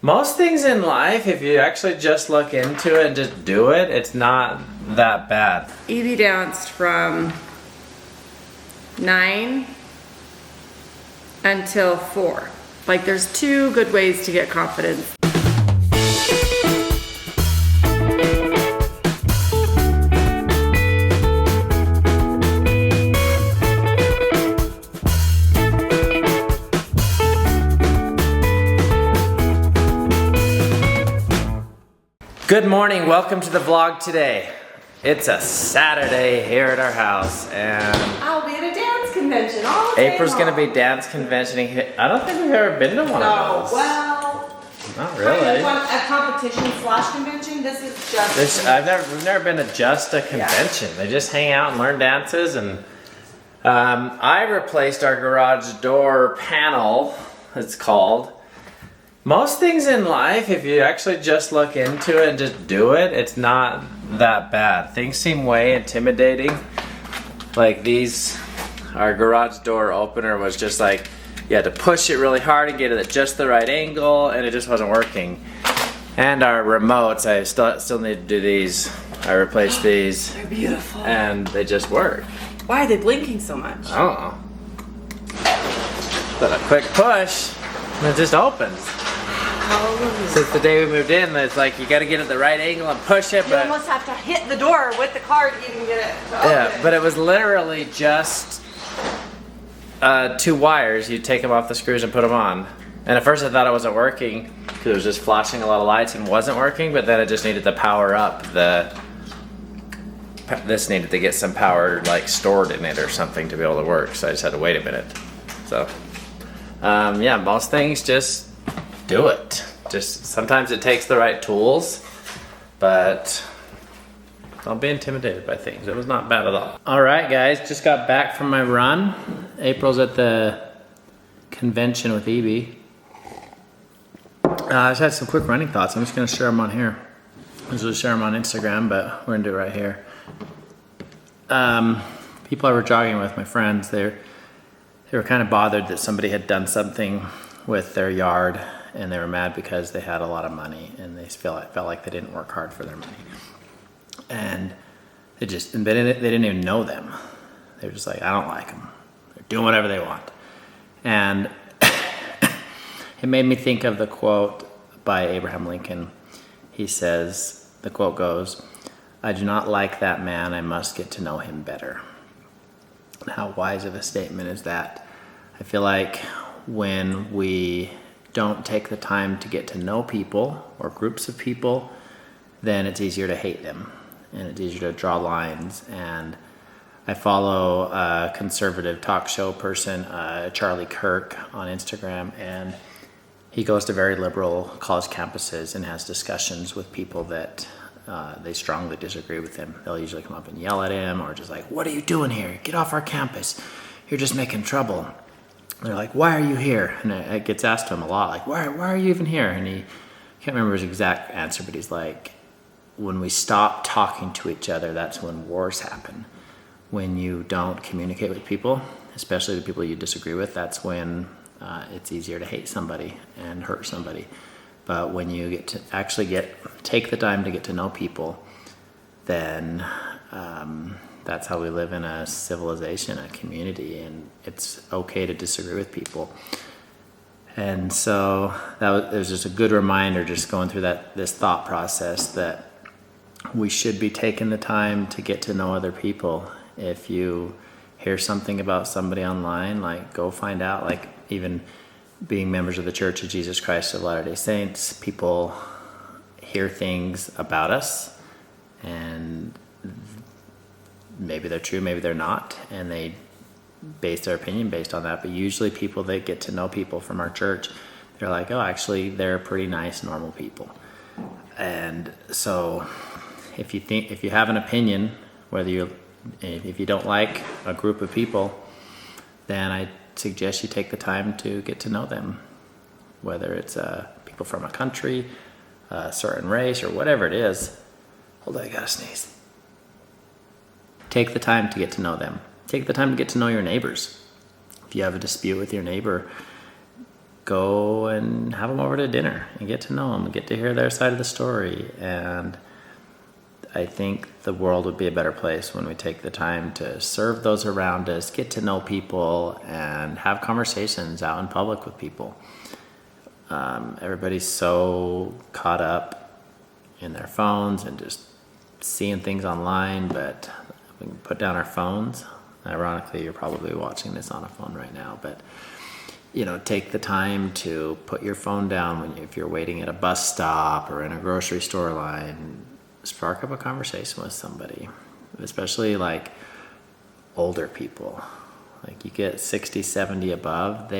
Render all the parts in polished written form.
Most things in life, if you actually just look into it and just do it, it's not that bad. Evie danced from 9 until 4. Like, there's 2 good ways to get confidence. Good morning, welcome to the vlog today. It's a Saturday here at our house and I'll be at a dance convention all day April's long. gonna be dance conventioning. I don't think we've ever been to one of those. Well, not really. A competition / convention. This is just. We've never been to just a convention. They just hang out and learn dances. And I replaced our garage door panel. It's called. Most things in life, if you actually just look into it and just do it, it's not that bad. Things seem way intimidating. Like our garage door opener was just like, you had to push it really hard and get it at just the right angle, and it just wasn't working. And our remotes, I still need to do these. I replaced these. They're beautiful. And they just work. Why are they blinking so much? I don't know. But a quick push, and it just opens. Since the day we moved in, it's like you got to get it at the right angle and push it. You almost have to hit the door with the card to even get it to open. But it was literally just 2 wires. You take them off the screws and put them on. And at first I thought it wasn't working because it was just flashing a lot of lights and wasn't working. But then it just needed to power up this needed to get some power like stored in it or something to be able to work. So I just had to wait a minute. So yeah, most things just do it. Just sometimes it takes the right tools, but don't be intimidated by things. It was not bad at all. All right, guys, just got back from my run. April's at the convention with Evie. I just had some quick running thoughts. I'm just gonna share them on here. I usually share them on Instagram, but we're gonna do it right here. People I were jogging with, my friends, they were kind of bothered that somebody had done something with their yard, and they were mad because they had a lot of money and they felt like they didn't work hard for their money. And they didn't even know them. They were just like, I don't like them. They're doing whatever they want. And it made me think of the quote by Abraham Lincoln. He says, the quote goes, "I do not like that man, I must get to know him better." And how wise of a statement is that? I feel like when we don't take the time to get to know people or groups of people, then it's easier to hate them and it's easier to draw lines. And I follow a conservative talk show person, Charlie Kirk, on Instagram, and he goes to very liberal college campuses and has discussions with people that they strongly disagree with him. They'll usually come up and yell at him or just like, "What are you doing here? Get off our campus. You're just making trouble." They're like, "Why are you here?" And it gets asked to him a lot, like, why are you even here? And he can't remember his exact answer, but he's like, when we stop talking to each other, that's when wars happen. When you don't communicate with people, especially the people you disagree with, that's when it's easier to hate somebody and hurt somebody. But when you get to actually take the time to get to know people, then that's how we live in a civilization, a community, and it's okay to disagree with people. And so it was just a good reminder, just going through this thought process, that we should be taking the time to get to know other people. If you hear something about somebody online, like, go find out. Like, even being members of the Church of Jesus Christ of Latter-day Saints, people hear things about us, and maybe they're true, maybe they're not, and they base their opinion based on that. But usually people that get to know people from our church, they're like, oh, actually they're pretty nice, normal people. And so if you have an opinion, if you don't like a group of people, then I suggest you take the time to get to know them, whether it's people from a country, a certain race, or whatever it is. Hold on, I gotta sneeze. Take the time to get to know them. Take the time to get to know your neighbors. If you have a dispute with your neighbor, go and have them over to dinner and get to know them, get to hear their side of the story. And I think the world would be a better place when we take the time to serve those around us, get to know people, and have conversations out in public with people. Everybody's so caught up in their phones and just seeing things online, but we can put down our phones. Ironically, you're probably watching this on a phone right now, but take the time to put your phone down if you're waiting at a bus stop or in a grocery store line. Spark up a conversation with somebody, especially like older people. Like you get 60, 70 above,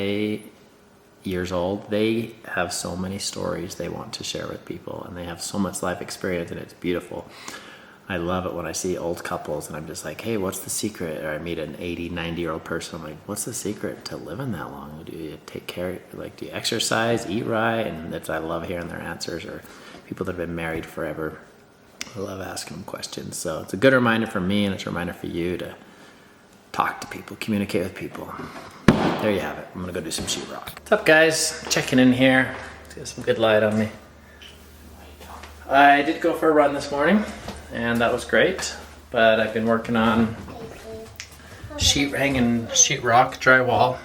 years old, they have so many stories they want to share with people, and they have so much life experience, and it's beautiful. I love it when I see old couples and I'm just like, hey, what's the secret? Or I meet an 80, 90-year-old person. I'm like, what's the secret to living that long? Do you take care, do you exercise, eat right? And I love hearing their answers. Or people that have been married forever. I love asking them questions. So it's a good reminder for me, and it's a reminder for you to talk to people, communicate with people. There you have it. I'm gonna go do some sheetrock. What's up, guys? Checking in here. Let's get some good light on me. I did go for a run this morning, and that was great. But I've been working on hanging sheetrock, drywall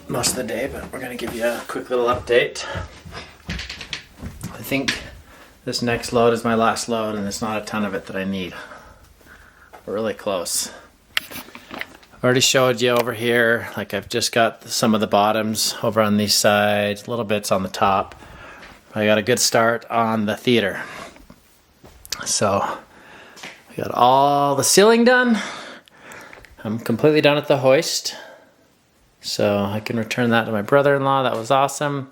most of the day. But we're gonna give you a quick little update. I think this next load is my last load, and there's not a ton of it that I need. We're really close. I've already showed you over here, like I've just got some of the bottoms over on these sides, little bits on the top. I got a good start on the theater. So we got all the ceiling done. I'm completely done at the hoist. So I can return that to my brother-in-law. That was awesome.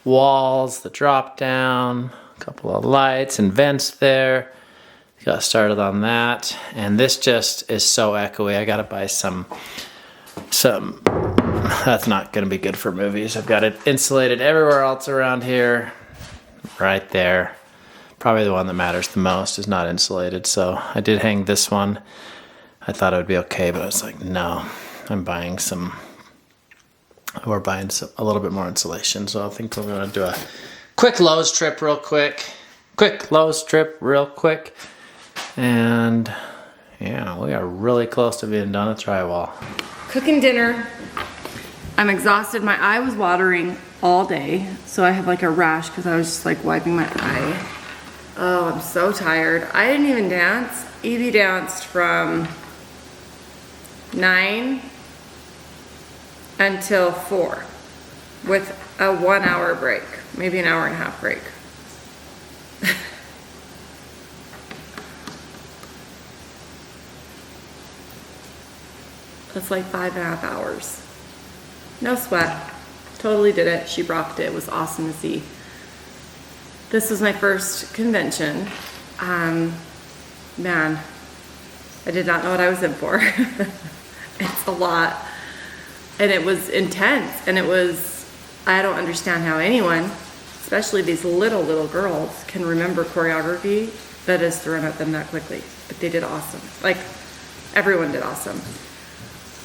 Walls, the drop down, a couple of lights and vents there. Got started on that, and this just is so echoey. I gotta buy some. That's not gonna be good for movies. I've got it insulated everywhere else around here. Right there. Probably the one that matters the most is not insulated. So I did hang this one. I thought it would be okay, but I was like, no. I'm buying some. We're buying a little bit more insulation. So I think we're gonna do a quick Lowe's trip real quick. And yeah, we are really close to being done with drywall. Cooking dinner. I'm exhausted. My eye was watering all day, so I have like a rash because I was just like wiping my eye. Oh, I'm so tired. I didn't even dance. Evie danced from 9 until 4 with a 1 hour break, maybe an hour and a half break. That's like 5.5 hours. No sweat. Totally did it. She rocked it. It was awesome to see. This was my first convention. Man, I did not know what I was in for. It's a lot. And it was intense. And I don't understand how anyone, especially these little girls, can remember choreography that is thrown at them that quickly. But they did awesome. Like, everyone did awesome.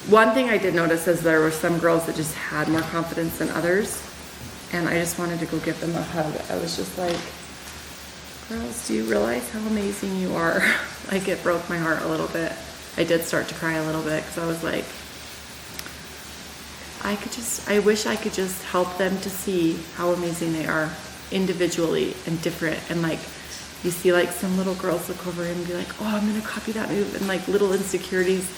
One thing I did notice is there were some girls that just had more confidence than others, and I just wanted to go give them a hug. I was just like, girls, do you realize how amazing you are? Like, it broke my heart a little bit. I did start to cry a little bit because I was like, I wish I could just help them to see how amazing they are individually and different. And like, you see like some little girls look over and be like, oh, I'm gonna copy that move, and like little insecurities.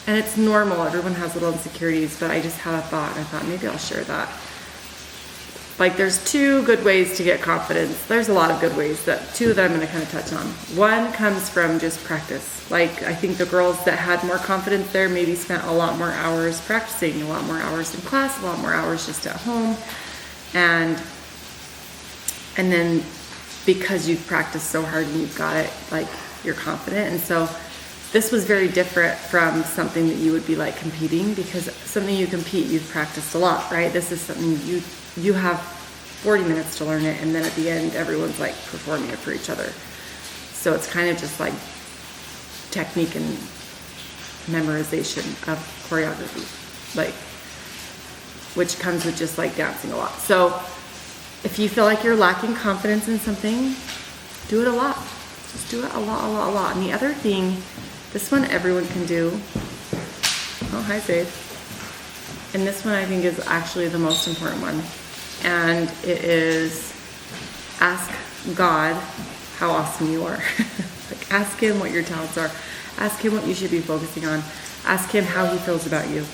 And it's normal, everyone has little insecurities, but I just had a thought, and I thought maybe I'll share that. Like, there's 2 good ways to get confidence. There's a lot of good ways, two that I'm gonna kind of touch on. One comes from just practice. Like, I think the girls that had more confidence there maybe spent a lot more hours practicing, a lot more hours in class, a lot more hours just at home. And then because you've practiced so hard and you've got it, like, you're confident. And so this was very different from something that you would be like competing, because something you compete, you've practiced a lot, right? This is something you have 40 minutes to learn it, and then at the end, everyone's like performing it for each other. So it's kind of just like technique and memorization of choreography. Like, which comes with just like dancing a lot. So if you feel like you're lacking confidence in something, do it a lot. Just do it a lot. And the other thing, this one everyone can do. Oh, hi, Zade. And this one I think is actually the most important one. And it is ask God how awesome you are. Like, ask him what your talents are. Ask him what you should be focusing on. Ask him how he feels about you.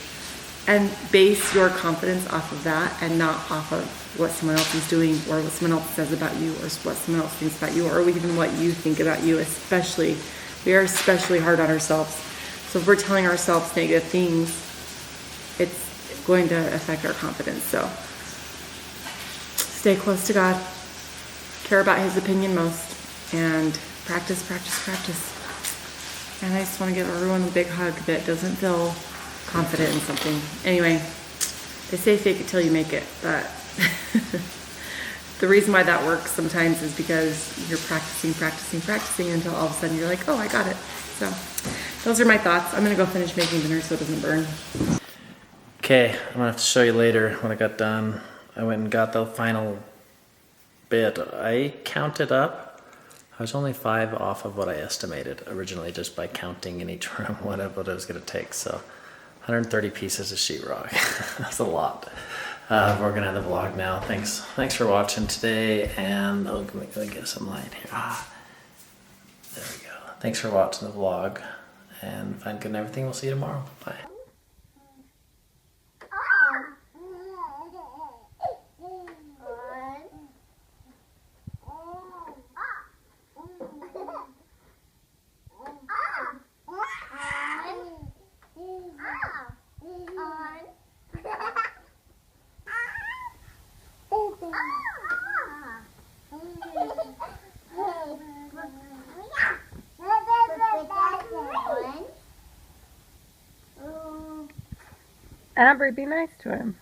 And base your confidence off of that and not off of what someone else is doing or what someone else says about you or what someone else thinks about you or even what you think about you. Especially, we are especially hard on ourselves. So if we're telling ourselves negative things, it's going to affect our confidence. So stay close to God, care about his opinion most, and practice. And I just want to give everyone a big hug that doesn't feel confident in something. Anyway, they say fake it till you make it, but the reason why that works sometimes is because you're practicing until all of a sudden you're like, oh, I got it. So those are my thoughts. I'm gonna go finish making dinner so it doesn't burn. Okay, I'm gonna have to show you later when I got done. I went and got the final bit. I counted up. I was only 5 off of what I estimated originally just by counting in each room what it was going to take. So 130 pieces of sheetrock. That's a lot. We're going to have the vlog now. Thanks for watching today. And let me get some light here. There we go. Thanks for watching the vlog. And find good and everything. We'll see you tomorrow. Bye. Ambree, be nice to him.